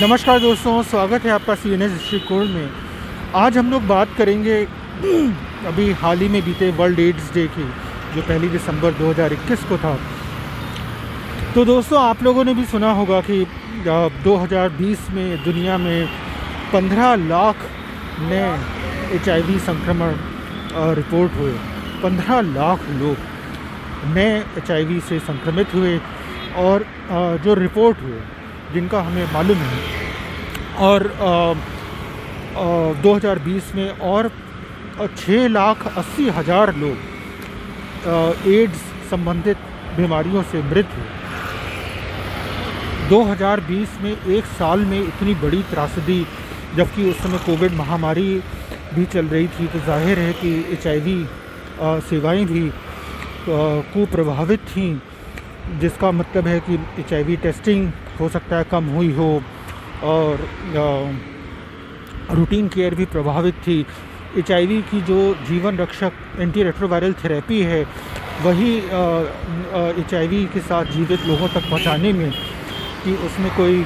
नमस्कार दोस्तों, स्वागत है आपका CNS दृष्टिकोण में। आज हम लोग बात करेंगे अभी हाल ही में बीते वर्ल्ड एड्स डे की, जो 1 दिसंबर 2021 को था। तो दोस्तों, आप लोगों ने भी सुना होगा कि 2020 में दुनिया में 15 लाख नए HIV संक्रमण रिपोर्ट हुए। 15 लाख लोग नए HIV से संक्रमित हुए और जो रिपोर्ट हुए, जिनका हमें मालूम है। और 2020 में और 6,80,000 लोग एड्स संबंधित बीमारियों से मृत हुए। 2020 में एक साल में इतनी बड़ी त्रासदी, जबकि उस समय कोविड महामारी भी चल रही थी, तो जाहिर है कि HIV सेवाएं भी कुप्रभावित थीं, जिसका मतलब है कि HIV टेस्टिंग हो सकता है कम हुई हो और रूटीन केयर भी प्रभावित थी। HIV की जो जीवन रक्षक एंटी रेट्रोवायरल थेरेपी है, वही HIV के साथ जीवित लोगों तक पहुंचाने में कि उसमें कोई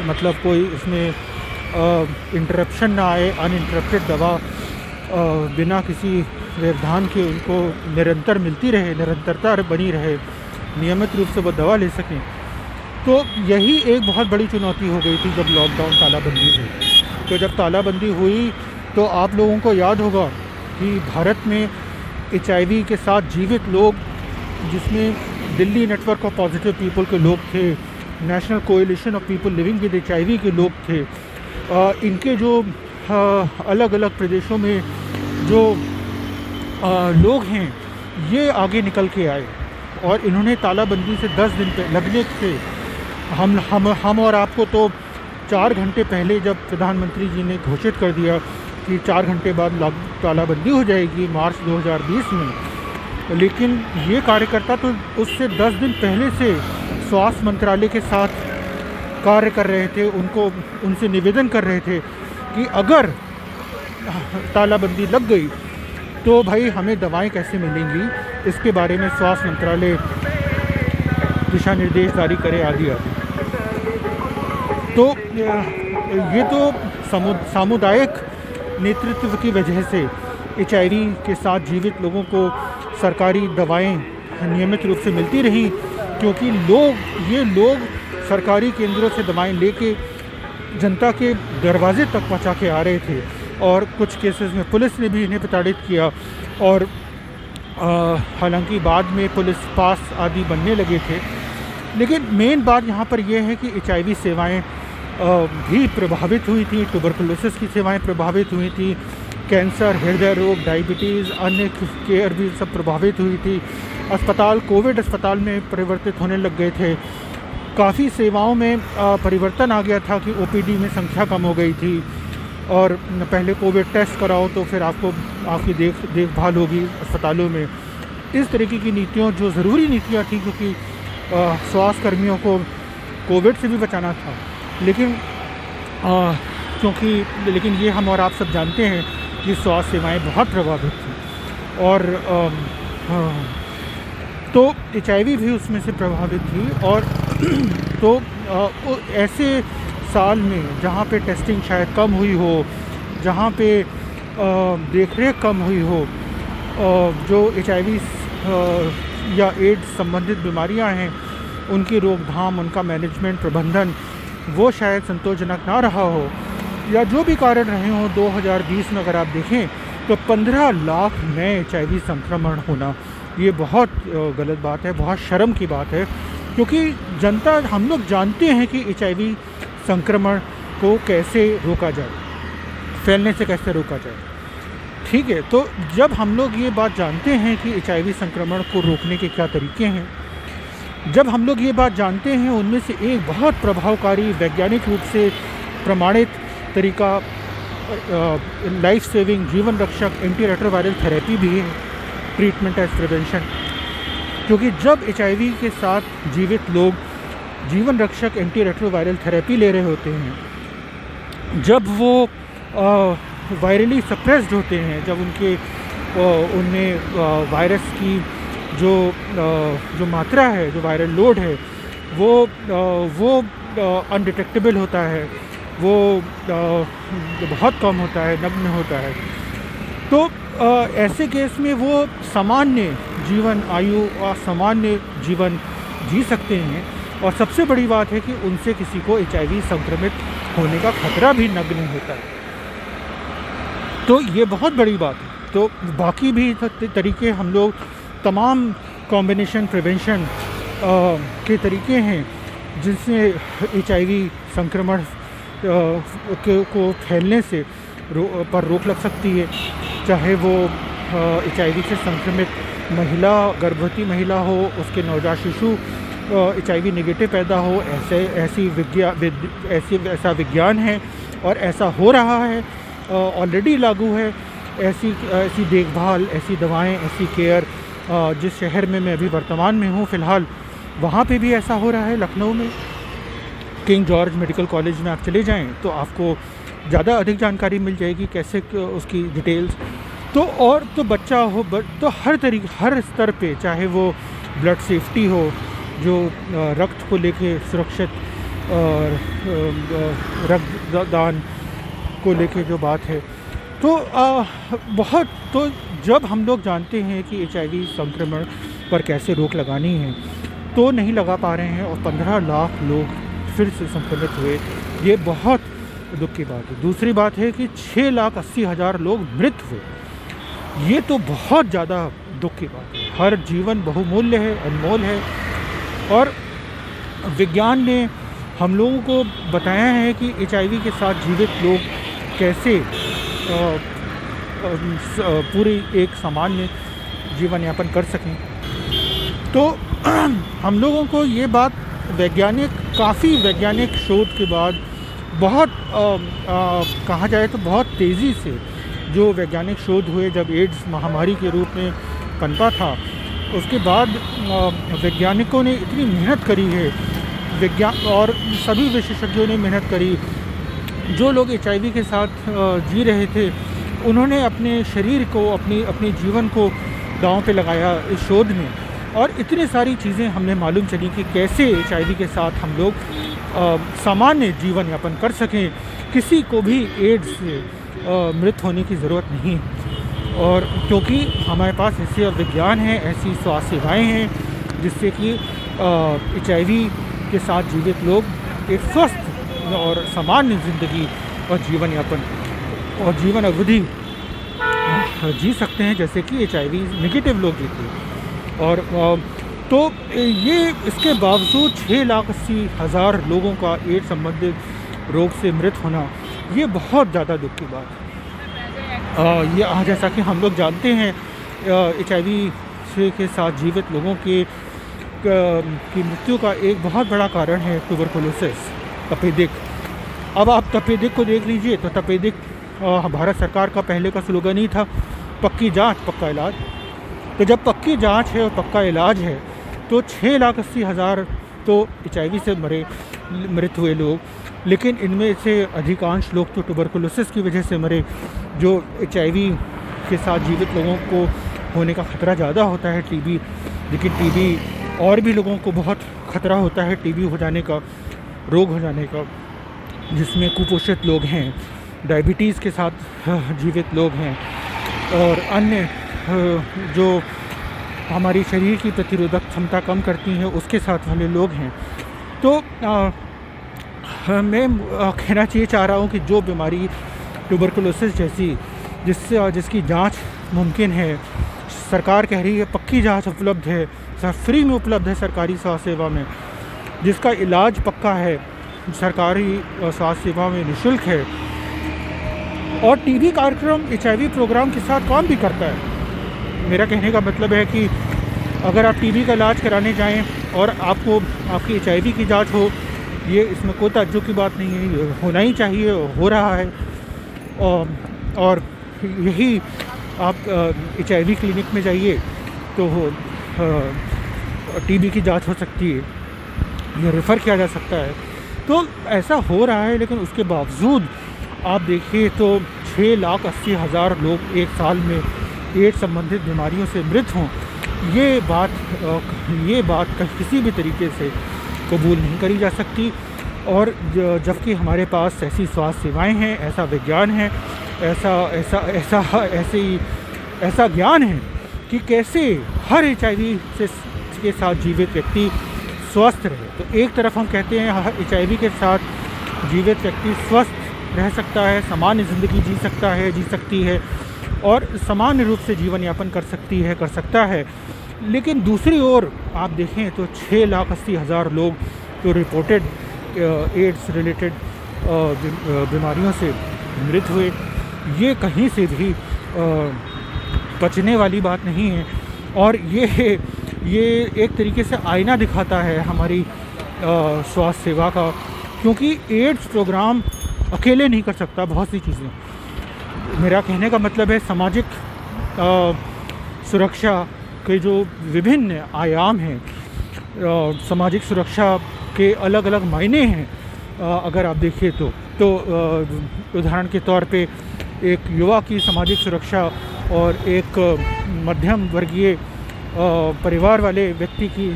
मतलब कोई उसमें इंटरप्शन ना आए, अनइंटरप्टेड दवा बिना किसी व्यवधान के उनको निरंतर मिलती रहे, निरंतरता बनी रहे, नियमित रूप से वो दवा ले सकें। तो यही एक बहुत बड़ी चुनौती हो गई थी जब लॉकडाउन तालाबंदी हुई। तो जब तालाबंदी हुई तो आप लोगों को याद होगा कि भारत में HIV के साथ जीवित लोग, जिसमें Delhi network of positive people के लोग थे, national coalition of people living with HIV के लोग थे, इनके जो अलग अलग प्रदेशों में जो लोग हैं, ये आगे निकल के आए और इन्होंने तालाबंदी से 10 दिन लगने से हम और आपको तो 4 घंटे पहले, जब प्रधानमंत्री जी ने घोषित कर दिया कि 4 घंटे बाद तालाबंदी हो जाएगी मार्च 2020 में, लेकिन ये कार्यकर्ता तो उससे 10 दिन पहले से स्वास्थ्य मंत्रालय के साथ कार्य कर रहे थे। उनसे निवेदन कर रहे थे कि अगर तालाबंदी लग गई तो भाई हमें दवाएं कैसे मिलेंगी, इसके बारे में स्वास्थ्य मंत्रालय दिशा निर्देश जारी करे आदि आदि। तो ये तो सामुदायिक नेतृत्व की वजह से HIV के साथ जीवित लोगों को सरकारी दवाएं नियमित रूप से मिलती रहीं, क्योंकि ये लोग सरकारी केंद्रों से दवाएं लेके जनता के दरवाजे तक पहुंचा के आ रहे थे। और कुछ केसेस में पुलिस ने भी इन्हें प्रताड़ित किया और हालांकि बाद में पुलिस पास आदि बनने लगे थे। लेकिन मेन बात यहाँ पर यह है कि HIV सेवाएं भी प्रभावित हुई थी, ट्यूबरकुलोसिस की सेवाएं प्रभावित हुई थी, कैंसर, हृदय रोग, डायबिटीज़, अन्य केयर भी सब प्रभावित हुई थी। अस्पताल कोविड अस्पताल में परिवर्तित होने लग गए थे। काफ़ी सेवाओं में परिवर्तन आ गया था कि OPD में संख्या कम हो गई थी और पहले कोविड टेस्ट कराओ तो फिर आपकी देखभाल होगी अस्पतालों में। इस तरीके की नीतियों, जो ज़रूरी नीतियाँ थी, क्योंकि स्वास्थ्य कर्मियों को कोविड से भी बचाना था, लेकिन ये हम और आप सब जानते हैं कि स्वास्थ्य सेवाएं बहुत प्रभावित थी। और तो HIV भी उसमें से प्रभावित थी। और तो ऐसे साल में जहाँ पे टेस्टिंग शायद कम हुई हो, जहाँ पे देखरेख कम हुई हो, जो HIV या एड्स संबंधित बीमारियाँ हैं, उनकी रोकथाम, उनका मैनेजमेंट, प्रबंधन वो शायद संतोषजनक ना रहा हो, या जो भी कारण रहे हों। 2020 में अगर आप देखें तो 15 लाख नए HIV संक्रमण होना, ये बहुत गलत बात है, बहुत शर्म की बात है। क्योंकि जनता, हम लोग जानते हैं कि HIV संक्रमण को कैसे रोका जाए, फैलने से कैसे रोका जाए, ठीक है। तो जब हम लोग ये बात जानते हैं कि HIV संक्रमण को रोकने के क्या तरीके हैं, जब हम लोग ये बात जानते हैं, उनमें से एक बहुत प्रभावकारी, वैज्ञानिक रूप से प्रमाणित तरीका लाइफ सेविंग, जीवन रक्षक एंटी रेट्रोवायरल थेरेपी भी है, ट्रीटमेंट एज प्रिवेंशन। क्योंकि जब HIV के साथ जीवित लोग जीवन रक्षक एंटी रेट्रोवायरल थेरेपी ले रहे होते हैं, जब वो वायरली सप्रेस्ड होते हैं, जब उनमें वायरस की जो मात्रा है, जो वायरल लोड है, वो अनडिटेक्टेबल होता है, वो बहुत कम होता है, नगण्य होता है। तो ऐसे केस में वो सामान्य जीवन आयु और सामान्य जीवन जी सकते हैं। और सबसे बड़ी बात है कि उनसे किसी को HIV संक्रमित होने का खतरा भी नगण्य होता है। तो ये बहुत बड़ी बात है। तो बाकी भी तरीके हम लोग तमाम कॉम्बिनेशन प्रिवेंशन के तरीके हैं जिनसे HIV संक्रमण को फैलने से पर रोक लग सकती है। चाहे वो HIV से संक्रमित महिला, गर्भवती महिला हो, उसके नवजात शिशु HIV नेगेटिव पैदा हो, ऐसा विज्ञान है और ऐसा हो रहा है, ऑलरेडी लागू है। ऐसी देखभाल, ऐसी दवाएं, ऐसी केयर जिस शहर में मैं अभी वर्तमान में हूँ फ़िलहाल, वहाँ पे भी ऐसा हो रहा है। लखनऊ में किंग जॉर्ज मेडिकल कॉलेज में आप चले जाएं तो आपको ज़्यादा अधिक जानकारी मिल जाएगी, कैसे उसकी डिटेल्स। तो और तो बच्चा हो तो हर स्तर पे, चाहे वो ब्लड सेफ्टी हो, जो रक्त को लेके सुरक्षित रक्तदान को लेके जो बात है, तो बहुत तो जब हम लोग जानते हैं कि HIV संक्रमण पर कैसे रोक लगानी है तो नहीं लगा पा रहे हैं और 15 लाख लोग फिर से संक्रमित हुए, ये बहुत दुख की बात है। दूसरी बात है कि 6,80,000 लोग मृत हुए, ये तो बहुत ज़्यादा दुख की बात है। हर जीवन बहुमूल्य है, अनमोल है। और विज्ञान ने हम लोगों को बताया है कि HIV के साथ जीवित लोग कैसे पूरी एक सामान्य जीवन यापन कर सकें। तो हम लोगों को ये बात काफ़ी वैज्ञानिक शोध के बाद बहुत कहा जाए तो बहुत तेज़ी से जो वैज्ञानिक शोध हुए, जब एड्स महामारी के रूप में पनपा था, उसके बाद वैज्ञानिकों ने इतनी मेहनत करी है, और सभी विशेषज्ञों ने मेहनत करी। जो लोग HIV के साथ जी रहे थे, उन्होंने अपने शरीर को, अपने जीवन को दांव पे लगाया इस शोध में। और इतनी सारी चीज़ें हमने मालूम चली कि कैसे HIV के साथ हम लोग सामान्य जीवन यापन कर सकें, किसी को भी एड्स से मृत होने की ज़रूरत नहीं है। और क्योंकि हमारे पास ऐसे विज्ञान है, ऐसी स्वास्थ्य सेवाएं हैं जिससे कि HIV के साथ जीवित लोग एक स्वस्थ और सामान्य ज़िंदगी और जीवन यापन और जीवन अवधि जी सकते हैं, जैसे कि HIV नेगेटिव लोग जीते हैं। और तो ये इसके बावजूद 6,80,000 लोगों का एड्स संबंधित रोग से मृत होना, ये बहुत ज़्यादा दुख की बात है। ये जैसा कि हम लोग जानते हैं, HIV के साथ जीवित लोगों की मृत्यु का एक बहुत बड़ा कारण है ट्यूबरकुलोसिस, तपेदिक। अब आप तपेदिक को देख लीजिए तो तपेदिक भारत सरकार का पहले का स्लोगन ही था, पक्की जांच पक्का इलाज। तो जब पक्की जांच है और पक्का इलाज है तो 6,80,000 तो HIV से मृत हुए लोग, लेकिन इनमें से अधिकांश लोग तो ट्यूबरकुलोसिस की वजह से मरे। जो HIV के साथ जीवित लोगों को होने का ख़तरा ज़्यादा होता है TB, लेकिन TB और भी लोगों को बहुत ख़तरा होता है TB हो जाने का, रोग हो जाने का, जिसमें कुपोषित लोग हैं, डायबिटीज़ के साथ जीवित लोग हैं और अन्य जो हमारी शरीर की प्रतिरोधक क्षमता कम करती हैं उसके साथ वाले लोग हैं। तो मैं कहना चाह रहा हूँ कि जो बीमारी ट्यूबरकुलोसिस जैसी जिसकी जांच मुमकिन है, सरकार कह रही है पक्की जांच उपलब्ध है, फ्री में उपलब्ध है सरकारी स्वास्थ्य सेवा में, जिसका इलाज पक्का है सरकारी स्वास्थ्य सेवा में निःशुल्क है, और TB कार्यक्रम HIV प्रोग्राम के साथ काम भी करता है। मेरा कहने का मतलब है कि अगर आप TB का इलाज कराने जाएं और आपकी HIV की जांच हो, ये इसमें कोई ताज्जुब की बात नहीं है, ये होना ही चाहिए, हो रहा है। और यही आप HIV क्लिनिक में जाइए तो TB की जांच हो सकती है, ये रेफ़र किया जा सकता है। तो ऐसा हो रहा है, लेकिन उसके बावजूद आप देखिए तो 6,80,000 लोग एक साल में एड्स संबंधित बीमारियों से मृत हों, ये बात किसी भी तरीके से कबूल नहीं करी जा सकती। और जबकि हमारे पास ऐसी स्वास्थ्य सेवाएं हैं, ऐसा विज्ञान है, ऐसा ऐसा ऐसा ऐसे ही ऐसा ज्ञान है कि कैसे हर HIV से के साथ जीवित व्यक्ति स्वस्थ रहे। तो एक तरफ हम कहते हैं हर HIV के साथ जीवित व्यक्ति स्वस्थ रह सकता है, सामान्य ज़िंदगी जी सकती है और सामान्य रूप से जीवन यापन कर सकता है। लेकिन दूसरी ओर आप देखें तो 6,80,000 लोग जो रिपोर्टेड एड्स रिलेटेड बीमारियों से मृत हुए, ये कहीं से भी बचने वाली बात नहीं है। और ये एक तरीके से आईना दिखाता है हमारी स्वास्थ्य सेवा का, क्योंकि एड्स प्रोग्राम अकेले नहीं कर सकता बहुत सी चीज़ें। मेरा कहने का मतलब है सामाजिक सुरक्षा के जो विभिन्न आयाम हैं, सामाजिक सुरक्षा के अलग अलग मायने हैं। अगर आप देखिए तो उदाहरण के तौर पे एक युवा की सामाजिक सुरक्षा और एक मध्यम वर्गीय परिवार वाले व्यक्ति की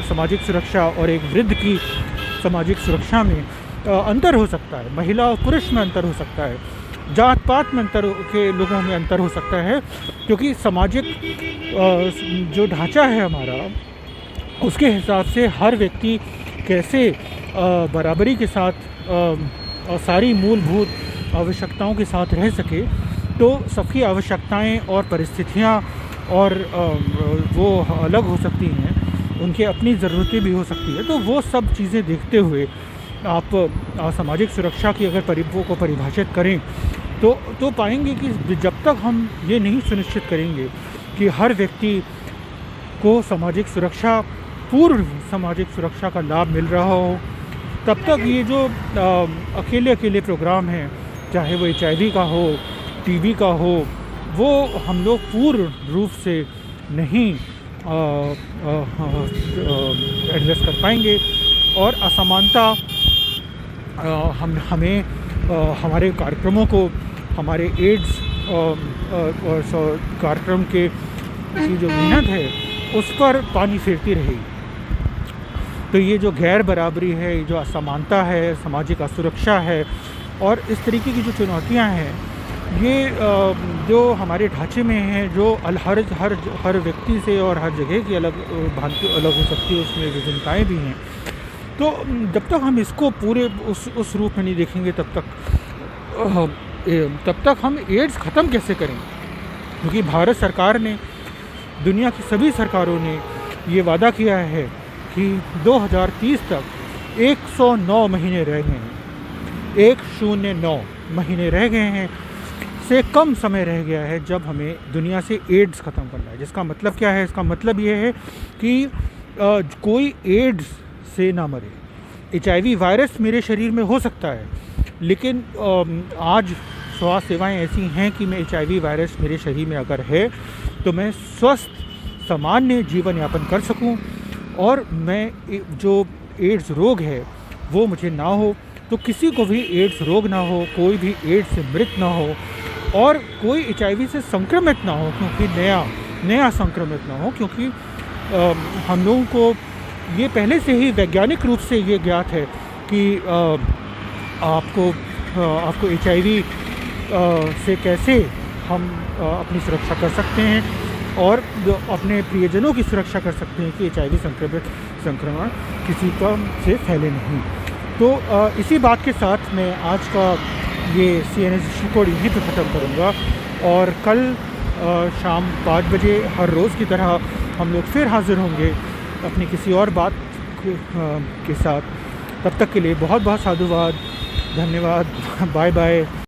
सामाजिक सुरक्षा और एक वृद्ध की सामाजिक सुरक्षा में अंतर हो सकता है। महिला और पुरुष में अंतर हो सकता है, जात पात में अंतर के लोगों में अंतर हो सकता है, क्योंकि सामाजिक जो ढांचा है हमारा, उसके हिसाब से हर व्यक्ति कैसे बराबरी के साथ सारी मूलभूत आवश्यकताओं के साथ रह सके। तो सबकी आवश्यकताएं और परिस्थितियां और वो अलग हो सकती हैं, उनकी अपनी ज़रूरतें भी हो सकती है। तो वो सब चीज़ें देखते हुए आप सामाजिक सुरक्षा की अगर को परिभाषित करें तो पाएंगे कि जब तक हम ये नहीं सुनिश्चित करेंगे कि हर व्यक्ति को सामाजिक सुरक्षा, पूर्ण सामाजिक सुरक्षा का लाभ मिल रहा हो, तब तक ये जो अकेले प्रोग्राम हैं, चाहे वो HIV का हो, TB का हो, वो हम लोग पूर्ण रूप से नहीं एड्रेस कर पाएंगे। और असमानता हमें हमारे कार्यक्रमों को, हमारे एड्स कार्यक्रम की जो मेहनत है उस पर पानी फेरती रहेगी। तो ये जो गैर बराबरी है, ये जो असमानता है, सामाजिक असुरक्षा है और इस तरीके की जो चुनौतियां हैं, ये जो हमारे ढांचे में हैं, जो हर व्यक्ति से और हर जगह की भांति अलग हो सकती है, उसमें विभिन्नताएं भी हैं। तो जब तक हम इसको पूरे उस रूप में नहीं देखेंगे तब तक हम एड्स ख़त्म कैसे करें? क्योंकि भारत सरकार ने, दुनिया की सभी सरकारों ने ये वादा किया है कि 2030 तक 109 महीने रह गए हैं, 109 महीने रह गए हैं, से कम समय रह गया है जब हमें दुनिया से एड्स ख़त्म करना है। जिसका मतलब क्या है? इसका मतलब ये है कि कोई एड्स से ना मरे। HIV वायरस मेरे शरीर में हो सकता है, लेकिन आज स्वास्थ्य सेवाएं ऐसी हैं कि मैं HIV वायरस मेरे शरीर में अगर है तो मैं स्वस्थ सामान्य जीवन यापन कर सकूं और मैं जो एड्स रोग है वो मुझे ना हो, तो किसी को भी एड्स रोग ना हो, कोई भी एड्स से मृत ना हो और कोई HIV से संक्रमित ना हो, क्योंकि नया संक्रमित ना हो। क्योंकि हम लोगों को ये पहले से ही वैज्ञानिक रूप से ये ज्ञात है कि आपको HIV से कैसे हम अपनी सुरक्षा कर सकते हैं और अपने प्रियजनों की सुरक्षा कर सकते हैं कि HIV संक्रमण किसी का से फैले नहीं। तो इसी बात के साथ मैं आज का ये CNS रिकॉर्ड यहीं पर ख़त्म करूँगा और कल शाम 5 बजे हर रोज़ की तरह हम लोग फिर हाज़िर होंगे अपनी किसी और बात के साथ। तब तक के लिए बहुत बहुत साधुवाद, धन्यवाद, बाय बाय।